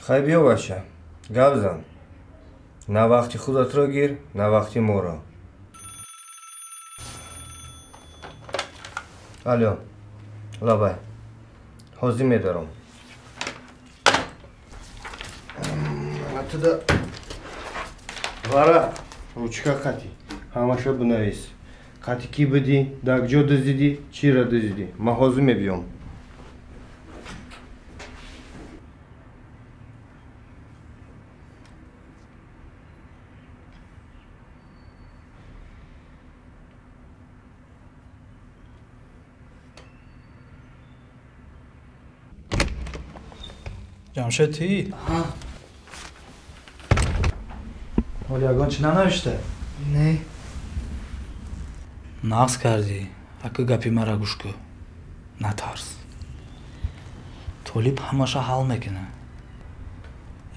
خیلی بیا باشه گابزن نه وقتی خودت رو گیر نه وقتی ما رو. الو لابای حوزی میدارم تو دا вара ручка қати ҳамаша бинавис қати ки будӣ дар ҷо дузидӣ чиро дузидӣ ман ҳозир мебиём. جمشید تی؟ ولی اگان چی ننوشته؟ نه نقص کردی اگه گپی مرا گوش کو نترس طالب همشا حل میکنه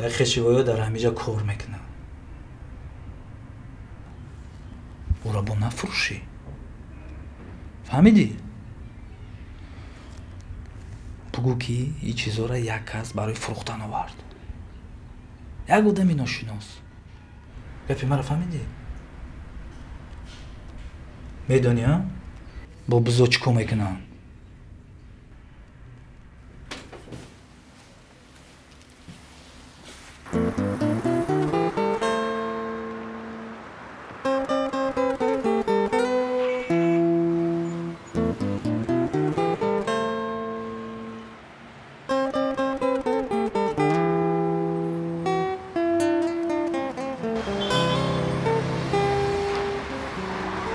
یک خشیویو در همیجا کار میکنه او را با نفروشی فهمیدی؟ بگو که این چیزا را یک کس برای فروختن آورد یک آدمی ناشناس گپی مرا فهمیدی؟ میدونی ها؟ با بزرگ چیکار میکنن؟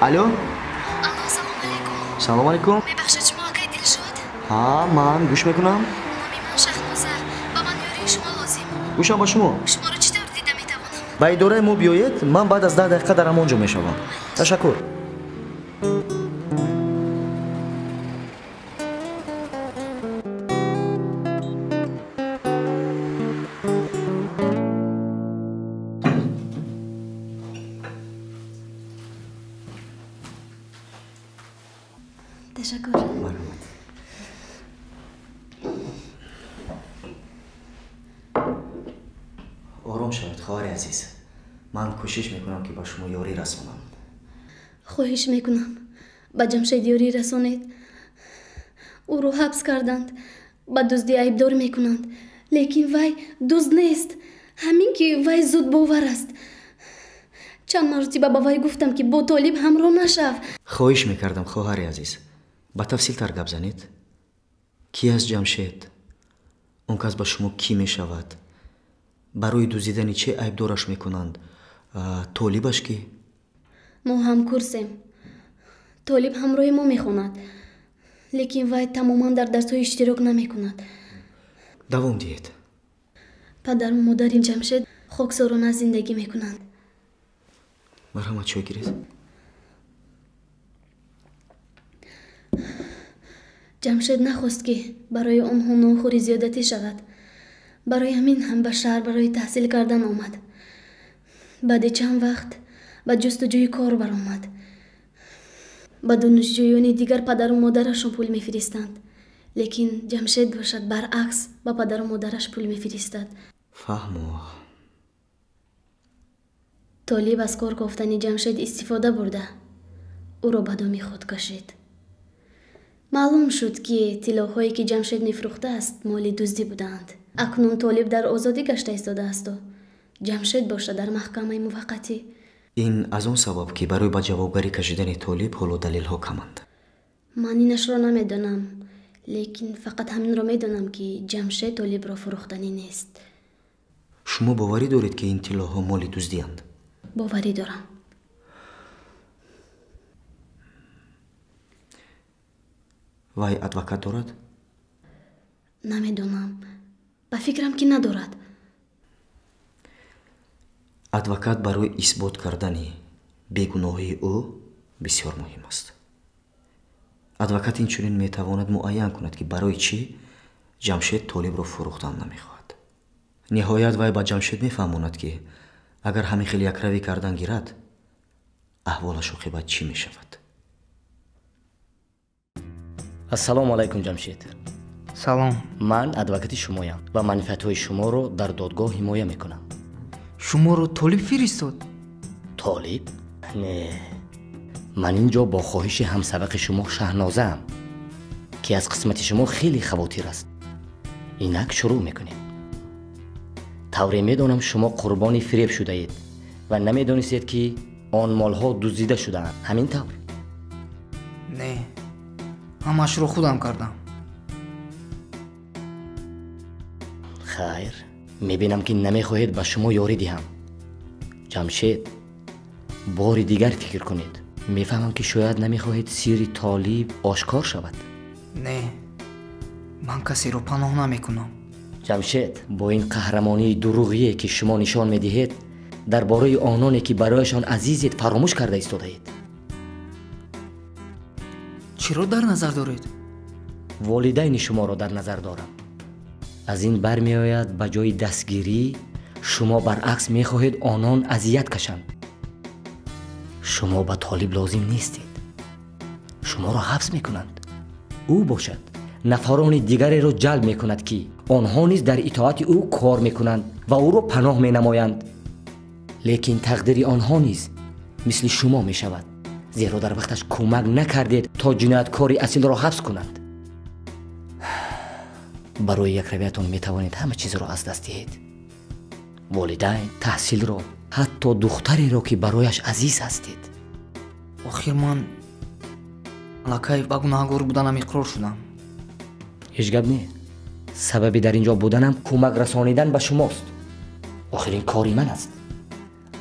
الو الو سلام علیکم. سلام علیکم. میبخشید شما آقای دلشاد؟ ها من گوش میکنم. نامی من شهنازه. با من یاری شما لازم. گوشم با شما. شما رو چطور دیده میتوانم؟ به اداره ما بیایید من بعد از 10 دقیقه در همونجا میشوم. تشکر. تشکر. آرام شوید خواهر عزیز. من کوشش میکنم که با شما یاری رسانم. خواهش میکنم با جمشید یاری رسانید. او رو حبس کردند. با دزدی عیبدار میکنند. لیکن وی دزد نیست. همین که وی زود باور است. چند مرتبه با وی گفتم که با طالب همراه نشو. خواهش میکردم خواهر عزیز با تفصیل تر گپ زنید. کی از جمشید؟ اون کس با شما کی میشود؟ برای دزدیدن چه عیبدارش میکنند؟ طالبش کی؟ ما هم کورسیم. طالب همراه ما میخواند. لیکن وی تماما در درس‌های اشتراک نمیکند. دوام دید. پدر و مادر جمشید خاکسارانه زندگی میکنند. مرحمت چای گیرید. جمشید نخواست که برای آنها ناخوری زیادتی شود. برای همین هم به شهر برای تحصیل کردن آمد. بعد چند وقت به جستجوی کار برآمد. به دانشجویان دیگر پدر و مادرشان پول میفرستند. لیکن جمشید باشد برعکس به پدر و مادرش پول میفرستد. فهمو. طالب از کار گفتنی جمشید استفاده برده. او را به دام خود کشید. معلوم شد که طلاهایی که جمشید میفروخته است مال دزدی بودند. اکنون طالب در آزادی گشته ایستاده است و جمشید باشد در محکمه موقتی. این از اون سبب که برای با جوابگری کشیدن طالب حال و دلیل ها کمند. من اینش را نمیدانم. لیکن فقط همین را میدانم که جمشید طالب را فروختنی نیست. شما باوری دارید که این طلاها مال دزدی اند؟ باوری دارم. وای ادوکات دارد؟ نمیدونم. به فکرم که ندارد. ادوکات برای اثبات کردن بیگناهی او بسیار مهم است. ادوکات اینچنین میتواند معین کند که برای چی جمشید طالب را فروختن نمیخواهد. نهایت وای با جمشید میفهماند که اگر همین خیلی یک روی کردن گیرد احوالش عاقبت چی میشود. السلام علیکم جمشید. салом. ман адвокати шумоям ва манфиатҳои шуморо дар додгоҳ ҳимоя мекунам. Шуморо Толиб фиристод? толиб? не, ман ин ҷо бо хоҳиши ҳамсабақи шумо Шаҳнозаам, ки аз қисмати шумо хеле хавотир аст. инак шурӯъ мекунем. тавре медонам шумо қурбони фиреб шудаед ва намедонистед ки он молҳо дуздида шудаанд. ҳамин тавр? Не, ҳамашро худам кардам. хайр, мебинам ки намехоҳед ба шумо ёрӣ диҳам. ҷамшед, бори дигар фикр кунед. мефаҳмам ки шояд намехоҳед сирри Толиб ошкор шавад. Не, ман касеро паноҳ намекунам. ҷамшед, бо ин қаҳрамонии дуруғие ки шумо нишон медиҳед, дар бораи ононе ки барояшон азизед фаромӯш карда истодаед. чиро дар назар доред? волидайни шуморо дар назар дорам. аз ин бармеояд ба ҷои дастгирӣ шумо баръакс мехоҳед онон азият кашанд. шумо ба Толиб лозим нестед. шуморо ҳабс мекунанд. ӯ бошад нафарони дигареро ҷалб мекунад ки онҳо низ дар итоати ӯ кор мекунанд ва ӯро паноҳ менамоянд. лекин тақдири онҳо низ мисли шумо мешавад, зеро дар вақташ кӯмак накардед то ҷинояткори асилро ҳабс кунанд. барои якравиятон метавонед ҳама чизро аз даст диҳед. волидайн, таҳсилро, ҳатто духтареро ки барояш азиз ҳастед. охир ман лакай ба гунаҳгор буданам иқрор шудам. ҳеҷ гап не. сабаби дар ин ҷо буданам кӯмак расонидан ба шумост. охир ин кори ман аст.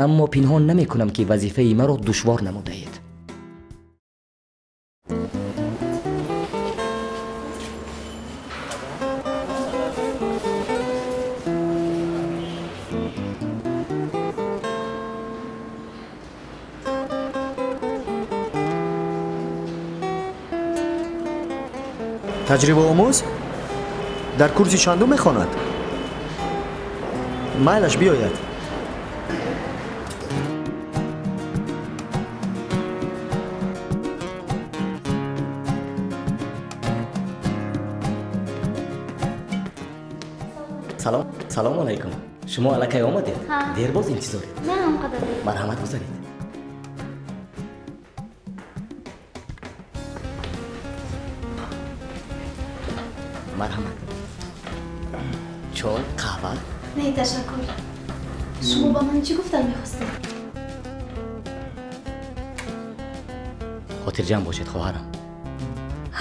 аммо пинҳон намекунам ки вазифаи маро душвор намудаед. таҷрибаомӯз дар курси чандум мехонад? майлаш биёяд. салом алайкум. шумо аллакай омадед? дербоз интизоред. نه آنقدر. марҳамат гузаред. марҳамат. чой, қаҳва? نه تشکر. شما با من چی گفتن میخواستید؟ хотирҷам бошед хоҳарам.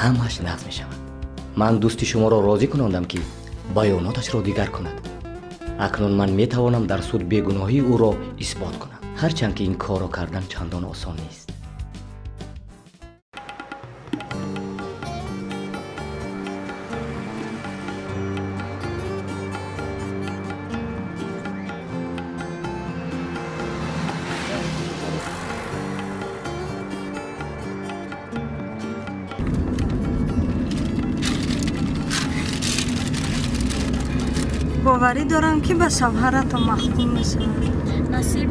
ҳамааш нағз мешавад. ман дӯсти шуморо розӣ кунондам ки баёноташро дигар кунад. акнун ман метавонам дар суд бегуноҳии ӯро исбот кунам, ҳарчанд ки ин корро кардан чандон осон нест. باوری دارم که به شوهرت محکوم میشود. نصیب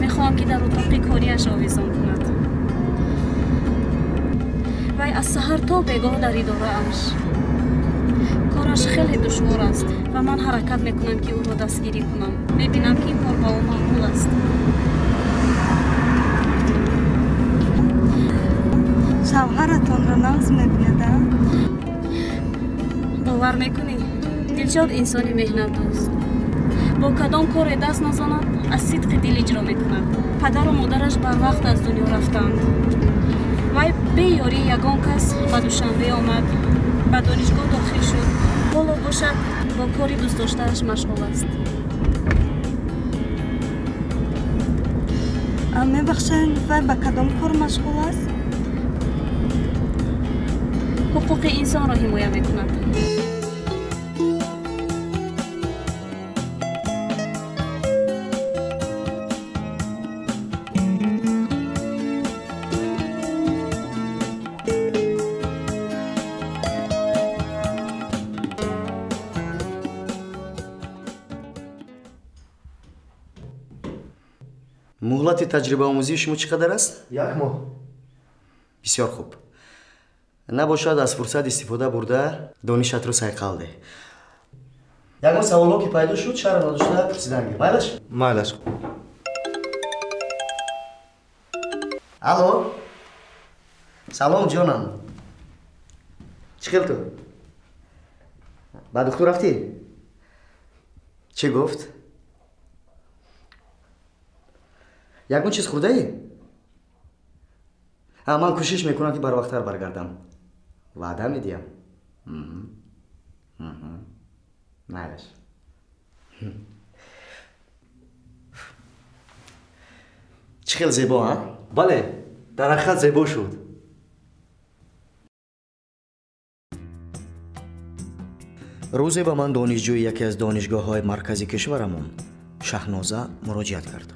میخوام که در اتاق کاریش آویزان کند. وی از سحر تا بگاه در اداره امش. کارش خیلی دشوار است و من حرکت میکنم که او را دستگیری کنم. میبینم که این کار با او معقول است. شوهرتان را نقض میبیندم؟ باور میکنی؟ دلشاد انسانی مهنت دوست. با کدام کار دست نزند از صدق دل اجرا میکند. پدر و مادرش بر وقت از دنیا رفتند. وی به یاری یگان کس به دوشنبه آمد. به دانشگاه داخل شد. حالا باشد با کاری دوست داشتهاش مشغول است. میبخشین وی به کدام کار مشغول است؟ حقوق انسان را حمایت میکند. муҳлати таҷрибаомӯзии шумо чӣ қадар аст? 1 моҳ. бисёр хуб. набошад аз фурсат истифода бурда донишатро сайқал де. Ягон саволҳо ки пайдо шуд шарҳ надошта пурсидан гир. Майлаш? Майлаш. Алло. Салом ҷонам. Чӣ хел ту? Ба духтур рафтӣ? Чӣ гуфт? Ягон чиз хӯрдаӣ? Ман кӯшиш мекунам ки барвақттар баргардам. Ваъда медиҳам. Майлаш. Чӣ хел зебо, а? бале, дар ҳақиқат зебо шуд. рӯзе ба ман донишҷӯи яке аз донишгоҳҳои маркази кишварамон Шаҳноза муроҷиат кард.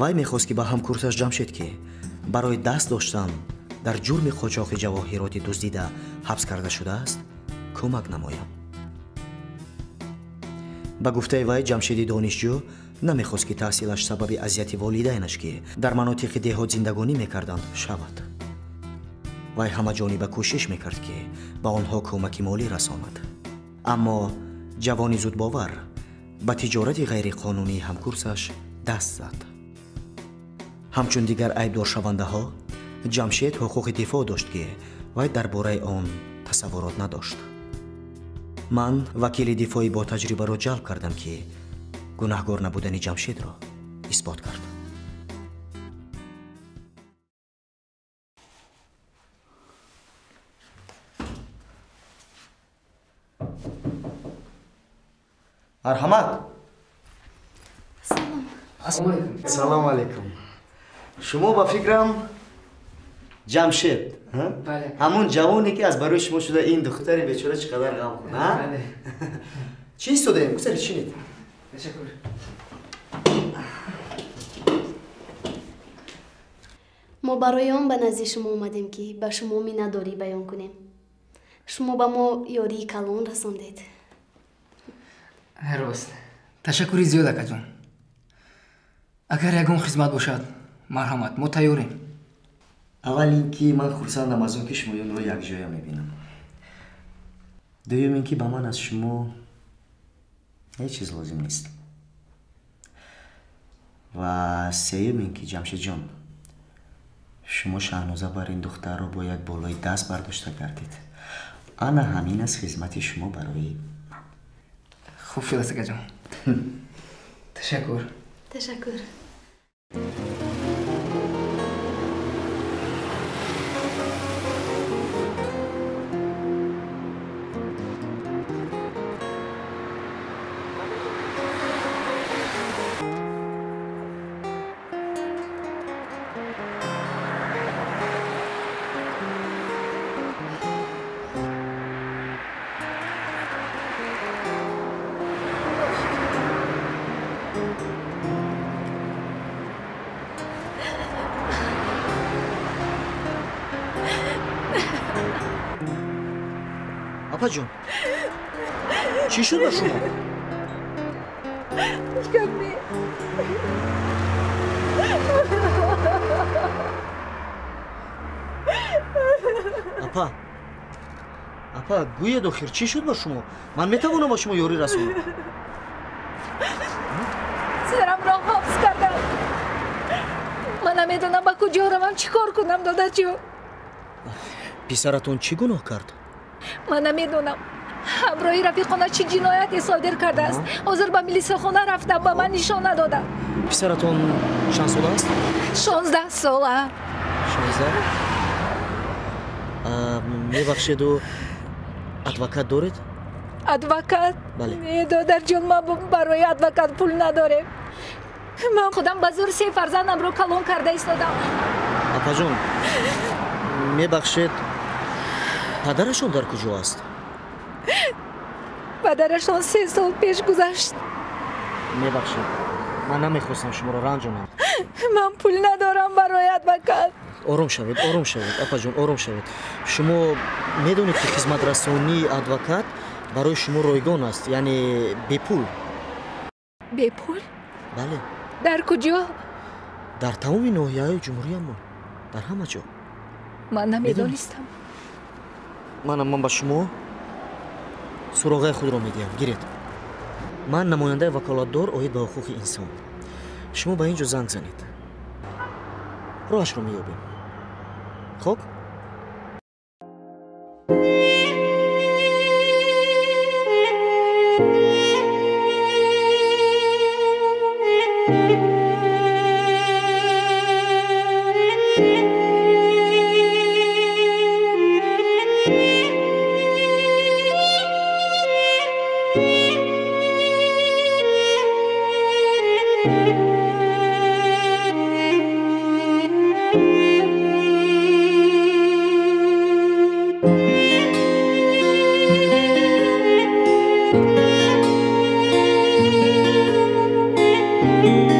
вай мехост ки ба ҳамкурсаш Ҷамшед ки барои даст доштан дар ҷурми қочоқи ҷавоҳироти дуздида ҳабс карда шудааст кӯмак намоям. ба гуфтаи вай Ҷамшеди донишҷӯ намехост ки таҳсилаш сабаби азияти волидайнаш ки дар манотиқи деҳот зиндагонӣ мекарданд шавад. вай ҳамаҷониба кӯшиш мекард ки ба онҳо кӯмаки молӣ расонад. аммо ҷавони зудбовар ба тиҷорати ғайриқонунии ҳамкурсаш даст зад. ҳамчун дигар айбдоршавандаҳо Ҷамшед ҳуқуқи дифоъ дошт ки вай дар бораи он тасаввурот надошт. ман вакили дифои бо таҷрибаро ҷалб кардам ки гунаҳкор набудани Ҷамшедро исбот кард. марҳамат. салом алейкум. шумо ба фикрам Ҷамшед, ҳамун ҷавоне ки аз барои шумо шуда ин духтари бечора чӣ қадар ғам кун, а? Чӣ истодаем? Гузаред, чинед. Ташаккур. мо барои он ба назди шумо омадем ки ба шумо миннатдорӣ баён кунем. шумо ба мо ёрии калон расондед. Рост. Ташаккури зиёд акаҷон. Агар ягон хизмат бошад, марҳамат, мо тайёрем. аввал ин ки ман хурсандам аз он ки шумоёнро якҷоя мебинам. дуюм ин ки ба ман аз шумо ҳеҷ чиз лозим нест. ва сеюм ин ки Ҷамшедҷон, шумо Шаҳноза бар ин духтарро бояд болои даст бардошта гардед. ана ҳамин аст хизмати шумо барои ман. Хуб шуд аст акаҷон. Ташаккур. Ташаккур. апаҷон, чӣ шуд ба шумо? апа, гӯед охир чӣ шуд ба шумо? ман метавонам ба шумо ёрӣ расонам. сарамро ҳабс кардам. ман намедонам ба куҷо равам, чӣ кор кунам, додарҷон. писаратон чӣ гуноҳ кард? ман намедонам ҳамроҳи рафиқона чӣ ҷинояте содир кардааст. ҳозир ба милисияхона рафтам, ба ман нишон надода. писаратон чанд сола аст? 16 сола. 16? мебахшеду адвокат доред? адвокат? бале. додарҷон, ман барои адвокат пул надорем. ман худам ба зур 3 фарзандамро калон карда истодам. апаҷон, мебахшед, падарашон дар куҷо аст? падарашон 3 сол пеш гузашт. мебахшед, ман намехостам шуморо ранҷонам. ман пул надорам барои адвокат. ором шавед, апаҷон, ором шавед. шумо медонед ки хизматрасонии адвокат барои шумо ройгон аст, яъне бепул. бепул? ман намедонистам. ман ба шумо суроғаи худро мегӯям. гиред. ман намояндаи ваколатдор оид ба ҳуқуқи инсон. шумо ба ин ҷо занг занед. роҳашро меёбем. хуб? Thank you.